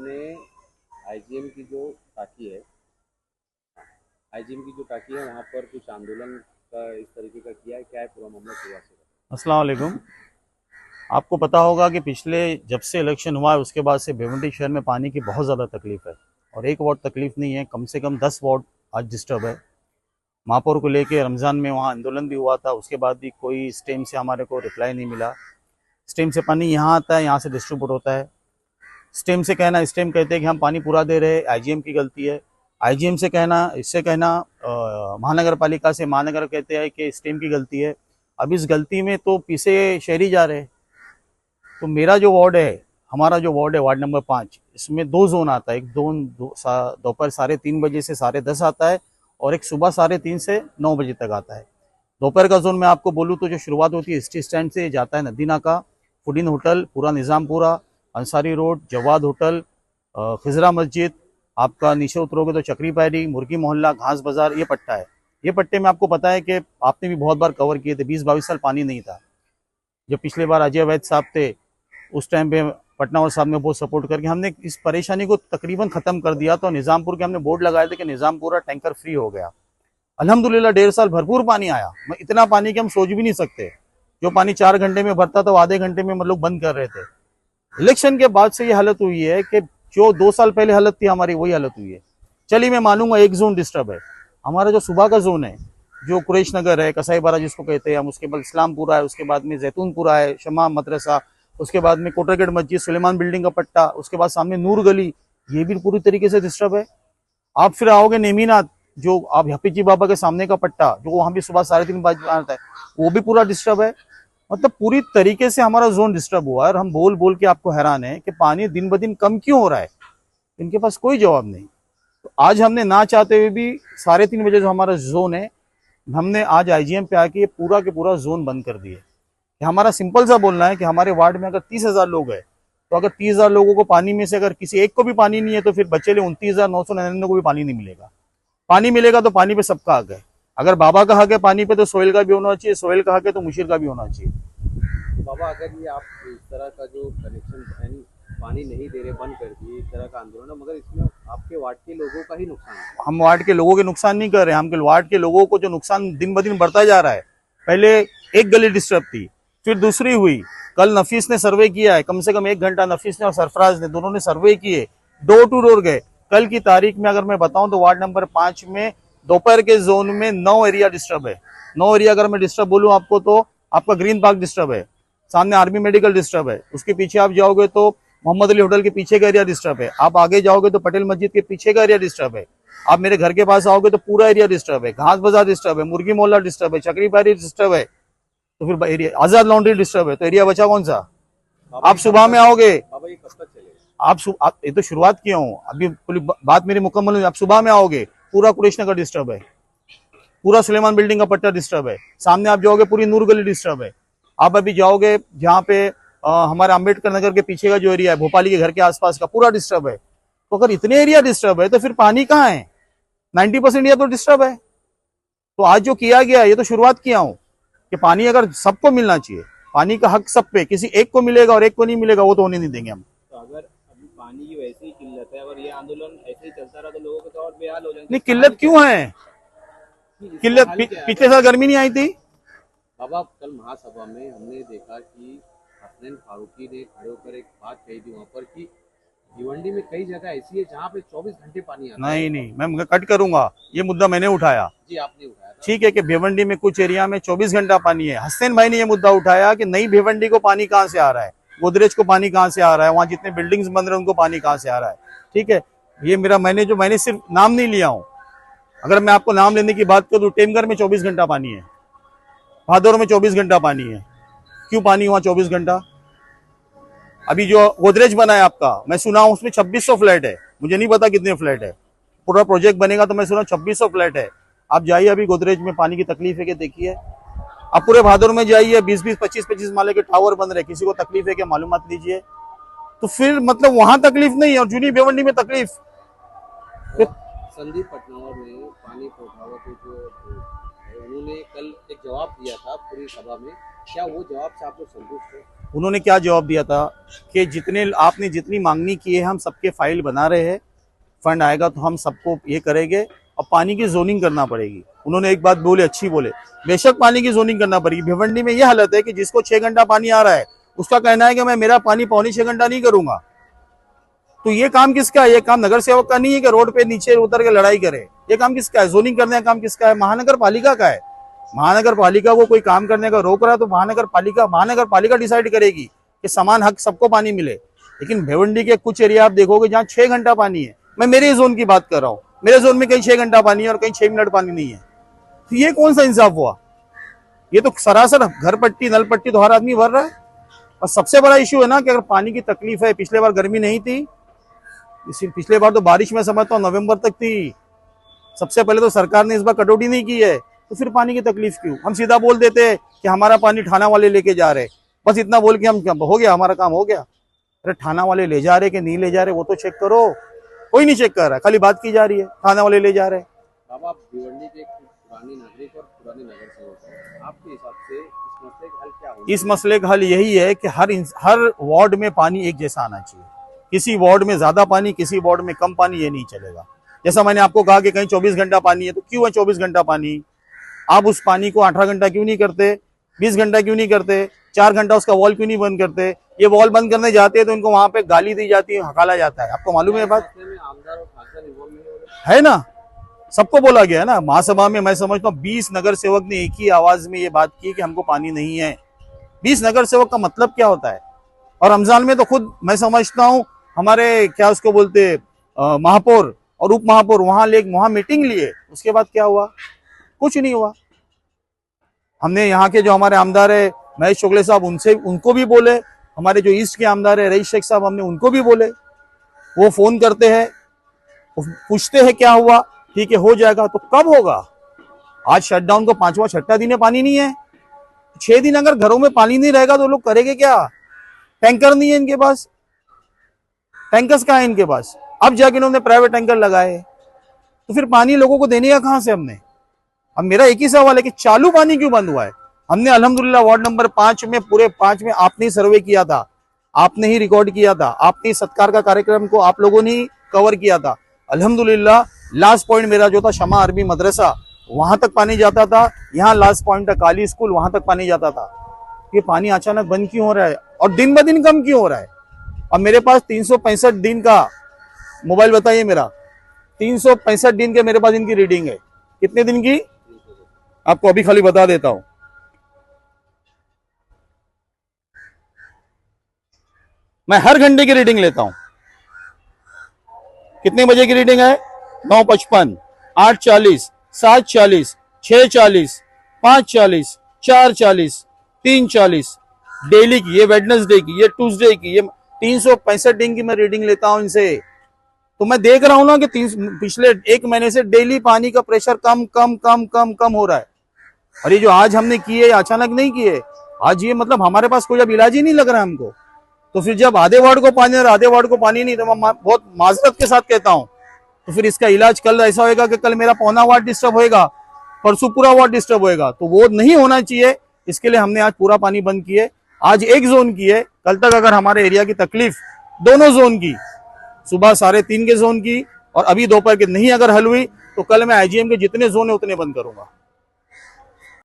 आपने आईजीएम की जो टाकी है आईजीएम की जो टाकी है वहाँ पर कुछ आंदोलन का इस तरीके का किया है, क्या है पूरा मामला पूरा से? अस्सलाम वालेकुम। आपको पता होगा कि पिछले जब से इलेक्शन हुआ है उसके बाद से भिवंडी शहर में पानी की बहुत ज़्यादा तकलीफ है। और एक वार्ड तकलीफ नहीं है, कम से कम 10 वार्ड आज डिस्टर्ब है। महापौर को लेके रमज़ान में वहाँ आंदोलन भी हुआ था, उसके बाद भी कोई स्टेम से हमारे को रिप्लाई नहीं मिला। स्टेम से पानी यहाँ आता है, यहाँ से डिस्ट्रीब्यूट होता है। स्टेम कहते हैं कि हम पानी पूरा दे रहे हैं, आईजीएम की गलती है। आईजीएम से कहना, इससे कहना महानगर पालिका से, महानगर कहते हैं कि स्टेम की गलती है। अब इस गलती में तो पीछे शहरी जा रहे हैं। तो मेरा जो वार्ड है, हमारा जो वार्ड है वार्ड नंबर 5, इसमें 2 जोन आता है। एक जोन दोपहर 3:30 बजे से 10:30 आता है और एक सुबह 3:30 से 9 बजे तक आता है। दोपहर का जोन में आपको बोलूँ तो जो शुरुआत होती है एसटी स्टैंड से, जाता है नदी नाका, फूडिन होटल, पूरा निज़ामपुरा, अंसारी रोड, जवाद होटल, खिजरा मस्जिद, आपका नीचे उतरोगे तो चक्री पैरी, मुर्गी मोहल्ला, घास बाजार, ये पट्टा है। ये पट्टे में आपको पता है कि आपने भी बहुत बार कवर किए थे। 20-22 साल पानी नहीं था। जब पिछले बार अजय वैद साहब थे उस टाइम पे पटनावर साहब ने बहुत सपोर्ट करके हमने इस परेशानी को तकरीबन खत्म कर दिया। तो निज़ामपुर के हमने बोर्ड लगाए थे कि निज़ामपुरा टैंकर फ्री हो गया। अल्हम्दुलिल्लाह 1.5 साल भरपूर पानी आया। इतना पानी कि हम सोच भी नहीं सकते। जो पानी 4 घंटे में भरता था वो आधे घंटे में हम लोग बंद कर रहे थे। इलेक्शन के बाद से ये हालत हुई है कि जो 2 साल पहले हालत थी हमारी, वही हालत हुई है। चलिए मैं मानूंगा एक जोन डिस्टर्ब है। हमारा जो सुबह का जोन है, जो कुरैश नगर है, कसाई बारा जिसको कहते हैं हम, उसके बाद इस्लामपुरा है, उसके बाद में जैतूनपुरा है, शमा मदरसा, उसके बाद में कोटरगेट मस्जिद, सुलेमान बिल्डिंग का पट्टा, उसके बाद सामने नूर गली, ये भी पूरी तरीके से डिस्टर्ब है। आप फिर आओगे नेमीनाथ, जो आप हफीजी बाबा के सामने का पट्टा, जो वहां भी सुबह 3:30 बजे आता है, वो भी पूरा डिस्टर्ब है। मतलब पूरी तरीके से हमारा जोन डिस्टर्ब हुआ है। और हम बोल बोल के आपको हैरान है कि पानी दिन ब दिन कम क्यों हो रहा है। इनके पास कोई जवाब नहीं। तो आज हमने ना चाहते हुए भी 3:30 बजे जो हमारा जोन है, हमने आज आईजीएम पे आके ये पूरा के पूरा जोन बंद कर दिया। हमारा सिंपल सा बोलना है कि हमारे वार्ड में अगर 30,000 लोग हैं, तो अगर 30,000 लोगों को पानी में से अगर किसी एक को भी पानी नहीं है, तो फिर बचे 29,999 को भी पानी नहीं मिलेगा। पानी मिलेगा तो पानी पे सबका हक है। अगर बाबा का हक है पानी पे, तो सोहेल का भी होना चाहिए, सोहेल का हक है तो मुशीर का भी होना चाहिए। तो बाबा, अगर ये आप इस तरह का जो कनेक्शन पानी नहीं दे रहे, बंद कर दिए, इस तरह का आंदोलन है, मगर इसमें आपके वार्ड के लोगों का ही नुकसान है। हम वार्ड के लोगों के नुकसान नहीं कर रहे हैं, हम वार्ड के लोगों को जो नुकसान दिन ब दिन बढ़ता जा रहा है। पहले एक गली डिस्टर्ब थी, फिर दूसरी हुई। कल नफीस ने सर्वे किया है, कम से कम 1 घंटा नफीस ने और सरफराज ने, दोनों ने सर्वे किए, डोर टू डोर गए। कल की तारीख में अगर मैं बताऊं तो वार्ड नंबर 5 में दोपहर के जोन में 9 एरिया डिस्टर्ब है। 9 एरिया अगर मैं डिस्टर्ब बोलूं आपको, तो आपका ग्रीन पार्क डिस्टर्ब है, सामने आर्मी मेडिकल डिस्टर्ब है, उसके पीछे आप जाओगे तो मोहम्मद अली होटल के पीछे का एरिया डिस्टर्ब है, आप आगे जाओगे तो पटेल मस्जिद के पीछे का एरिया डिस्टर्ब है, आप मेरे घर के पास आओगे तो पूरा एरिया डिस्टर्ब है, घास बाजार डिस्टर्ब है, मुर्गी मोहल्ला डिस्टर्ब है, चक्री पैरी डिस्टर्ब है, तो फिर एरिया आजाद लॉन्ड्री डिस्टर्ब है, तो एरिया बचा कौन सा? आप सुबह में आओगे, बाबा ये कब तक चलेगा? आप ये तो शुरुआत किया हूँ, अभी पूरी बात मेरी मुकम्मल हुई। आप सुबह में आओगे, पूरा कुरैश नगर डिस्टर्ब है, पूरा सुलेमान बिल्डिंग का पट्टा डिस्टर्ब है, सामने आप जाओगे पूरी नूर गली डिस्टर्ब है। आप अभी जाओगे जहाँ पे हमारे अम्बेडकर नगर के पीछे का जो एरिया है, भोपाली के घर के आसपास का, पूरा डिस्टर्ब है। तो अगर इतने एरिया डिस्टर्ब है तो फिर पानी कहाँ है? 90% एरिया तो डिस्टर्ब है। तो आज जो किया गया, ये तो शुरुआत किया हूँ कि पानी अगर सबको मिलना चाहिए, पानी का हक सब पे, किसी एक को मिलेगा और एक को नहीं मिलेगा, वो तो होने नहीं देंगे हम। तो अगर अभी पानी की वैसे ही किल्लत है, अगर ये आंदोलन ऐसे ही चलता रहा तो लोगों के तो और बेहाल हो जाएंगे। नहीं, किल्लत क्यों है? इसका किल्लत हल क्या है पिछले साल गर्मी नहीं आई थी? बाबा? कल महासभा में हमने देखा कि हसनैन फारूकी ने खड़े होकर एक बात कही थी वहां पर कि भिवंडी में कई जगह ऐसी है जहाँ पे 24 घंटे पानी आता है। नहीं नहीं, मैं कट करूंगा, ये मुद्दा मैंने उठाया। जी, आपने उठाया था। ठीक है कि भिवंडी में कुछ एरिया में 24 घंटा पानी है। हसनैन भाई ने ये मुद्दा उठाया कि नई भिवंडी को पानी कहाँ से आ रहा है, गोदरेज को पानी कहाँ से आ रहा है, वहाँ जितने बिल्डिंग्स बन रहे हैं उनको पानी कहाँ से आ रहा है। ठीक है, ये मेरा, मैंने सिर्फ नाम नहीं लिया हूँ। अगर मैं आपको नाम लेने की बात करूँ तो टेमघर में 24 घंटा पानी है, भादौर में 24 घंटा पानी है। क्यों पानी हुआ 24 घंटा? अभी जो गोदरेज बना है आपका, मैं सुना हूँ उसमें 2600 फ्लैट है, मुझे नहीं पता कितने फ्लैट है। पूरा प्रोजेक्ट बनेगा तो मैं सुना 2600 फ्लैट है। आप जाइए अभी गोदरेज में पानी की तकलीफ है कि देखिए। आप पूरे भादौर में जाइए, 20-20, 25-25 माले के टावर बन रहे, किसी को तकलीफ है कि मालूमात लीजिए। तो फिर मतलब वहां तकलीफ नहीं है और जूनी भिवंडी में तकलीफ। संदीप पटनावर ने पानी पहुंचावा के जो उन्होंने कल एक जवाब दिया था पूरी सभा में, क्या वो जवाब से आप लोग संतुष्ट हैं? उन्होंने क्या जवाब दिया था कि आपने जितनी मांगनी की है हम सबके फाइल बना रहे हैं, फंड आएगा तो हम सबको ये करेंगे। अब पानी की जोनिंग करना पड़ेगी। उन्होंने एक बात बोले, अच्छी बोले, बेशक पानी की जोनिंग करना पड़ेगी। भिवंडी में ये हालत है कि जिसको 6 घंटा पानी आ रहा है उसका कहना है कि मैं मेरा पानी 6.25 घंटा नहीं करूंगा। तो ये काम किसका है? ये काम नगर सेवक का नहीं है कि रोड पे नीचे उतर के लड़ाई करे। ये काम किसका है? जोनिंग करने का काम किसका है? महानगर पालिका का है। महानगर पालिका को कोई काम करने का रोक रहा है तो महानगर पालिका डिसाइड करेगी कि समान हक सबको पानी मिले। लेकिन भिवंडी के कुछ एरिया आप देखोगे जहां 6 घंटा पानी है। मैं मेरे जोन की बात कर रहा हूँ, मेरे जोन में कहीं 6 घंटा पानी है और कहीं 6 मिनट पानी नहीं है। तो ये कौन सा इंसाफ हुआ? ये तो सरासर घर पट्टी नल पट्टी तो हर आदमी भर रहा है। और सबसे बड़ा इश्यू है ना कि अगर पानी की तकलीफ है, पिछले बार गर्मी नहीं थी, पिछले बार तो बारिश में समझता हूँ नवंबर तक थी। सबसे पहले तो सरकार ने इस बार कटौती नहीं की है, तो फिर पानी की तकलीफ क्यों? हम सीधा बोल देते हैं कि हमारा पानी थाना वाले लेके जा रहे, बस इतना बोल के हम हो गया, हमारा काम हो गया। अरे थाना वाले ले जा रहे कि नहीं ले जा रहे वो तो चेक करो। कोई नहीं चेक कर रहा, खाली बात की जा रही है थाना वाले ले जा रहे। बाबा, भिवंडी के एक पुरानी नागरिक और पुराने नगर सेवक हैं, आपके हिसाब से इस मसले का हल क्या होगा? इस मसले का हल यही है कि हर वार्ड में पानी एक जैसा आना चाहिए। किसी वार्ड में ज्यादा पानी, किसी वार्ड में कम पानी, ये नहीं चलेगा। जैसा मैंने आपको कहा कि कहीं 24 घंटा पानी है, तो क्यों है 24 घंटा पानी? आप उस पानी को 18 घंटा क्यों नहीं करते, 20 घंटा क्यों नहीं करते, 4 घंटा उसका वॉल क्यों नहीं बंद करते? ये वॉल बंद करने जाते हैं तो इनको वहां पे गाली दी जाती है, हकाला जाता है। आपको मालूम है बात? है ना, सबको बोला गया है ना महासभा में। मैं समझता हूँ 20 नगर सेवक ने एक ही आवाज में ये बात की कि हमको पानी नहीं है। 20 नगर सेवक का मतलब क्या होता है? और रमजान में तो खुद मैं समझता हूँ हमारे क्या उसको बोलते महापौर और उप महापौर वहां मीटिंग लिए, उसके बाद क्या हुआ? कुछ नहीं हुआ। हमने यहाँ के जो हमारे आमदार है महेश शुक्ला साहब, उनको भी बोले। हमारे जो ईस्ट के आमदार है रईस शेख साहब, हमने उनको भी बोले। वो फोन करते हैं, पूछते हैं क्या हुआ, ठीक है हो जाएगा। तो कब होगा? आज शटडाउन को 5वां 6ठा दिन है, पानी नहीं है। 6 दिन अगर घरों में पानी नहीं रहेगा तो लोग करेंगे क्या? टैंकर नहीं है इनके पास, टैंकर्स कहाँ है इनके पास? अब जाके इन्होंने प्राइवेट टैंकर लगाए, तो फिर पानी लोगों को देने का कहां से हमने? अब मेरा एक ही सवाल है कि चालू पानी क्यों बंद हुआ है? हमने अल्हम्दुलिल्लाह वार्ड नंबर 5 में, पूरे 5 में आपने ही सर्वे किया था, आपने ही रिकॉर्ड किया था, आपने ही सत्कार का कार्यक्रम को आप लोगों ने कवर किया था। अल्हम्दुलिल्लाह लास्ट पॉइंट मेरा जो था शमा अरबी मदरसा, वहां तक पानी जाता था। यहाँ लास्ट पॉइंट था काली स्कूल, वहां तक पानी जाता था। ये पानी अचानक बंद क्यों हो रहा है और दिन ब दिन कम क्यों हो रहा है? अब मेरे पास 365 दिन का मोबाइल, बताइए मेरा 365 दिन के मेरे पास इनकी रीडिंग है। कितने दिन की आपको अभी खाली बता देता हूं। मैं हर घंटे की रीडिंग लेता हूं। कितने बजे की रीडिंग है? 9:55, 8:40, 7:40, 6:40, 5:40, 4:40, 3:40 डेली की, ये वेडनेसडे की, ये ट्यूसडे की, ये 365 दिन की मैं रीडिंग लेता हूं इनसे। तो मैं देख रहा हूं ना कि पिछले 1 महीने से डेली पानी का प्रेशर कम कम कम कम कम हो रहा है। और ये जो आज हमने किए अचानक नहीं किए, आज ये मतलब हमारे पास कोई अब इलाज ही नहीं लग रहा है हमको। तो फिर जब आधे वार्ड को पानी और आधे वार्ड को पानी नहीं, तो मैं बहुत माजरत के साथ कहता हूं, तो फिर इसका इलाज कल ऐसा होगा कि कल मेरा पौना वार्ड डिस्टर्ब होएगा, परसों पूरा वार्ड डिस्टर्ब होएगा। तो वो नहीं होना चाहिए, इसके लिए हमने आज पूरा पानी बंद किए। आज एक जोन की है, कल तक अगर हमारे एरिया की तकलीफ दोनों जोन की, सुबह 3:30 के जोन की और अभी दोपहर के नहीं अगर हल हुई, तो कल मैं आईजीएम के जितने जोन है उतने बंद करूंगा।